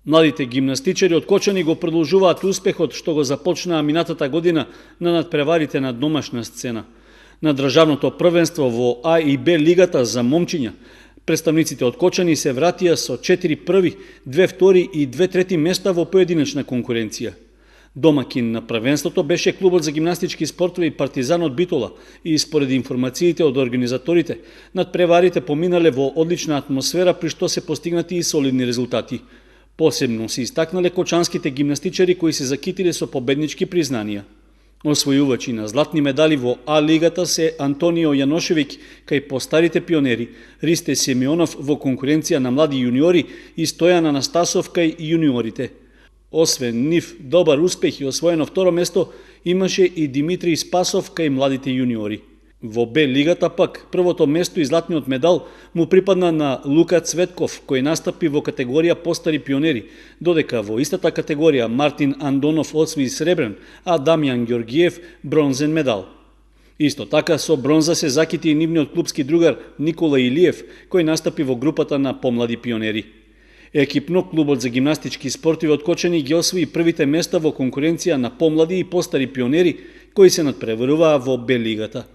Младите гимнастичари од Кочани го продолжуваат успехот што го започнаа минатата година на надпреварите на домашна сцена. На државното првенство во А и Б лигата за момчиња, представниците од Кочани се вратија со 4 први, 2 втори и 2 трети места во поединечна конкуренција. Домакин на првенството беше клубот за гимнастички спортови Партизан од Битола и според информациите од организаторите, надпреварите поминале во одлична атмосфера при што се постигнати и солидни резултати. Посебно се истакнале кочанските гимнастичари кои се закитиле со победнички признанија. Освојувачи на златни медали во А лигата се Антонио Јаношевиќ кај постарите пионери, Ристе Симеонов во конкуренција на млади јуниори и Стојан Анастасов кај јуниорите. Освен нив добар успех и освоено второ место имаше и Димитри Спасов кај младите јуниори. Во Б лигата пак првото место и златниот медал му припадна на Лука Цветков, кој настапи во категорија постари пионери, додека во истата категорија Мартин Андонов освои сребрен, а Дамјан Ѓоргиев бронзен медал. Исто така со бронза се закити и нивниот клубски другар Никола Илиев, кој настапи во групата на помлади пионери. Екипно клубот за гимнастички спортови од Кочани ги освои првите места во конкуренција на помлади и постари пионери кои се надпреваруваа во Б лигата.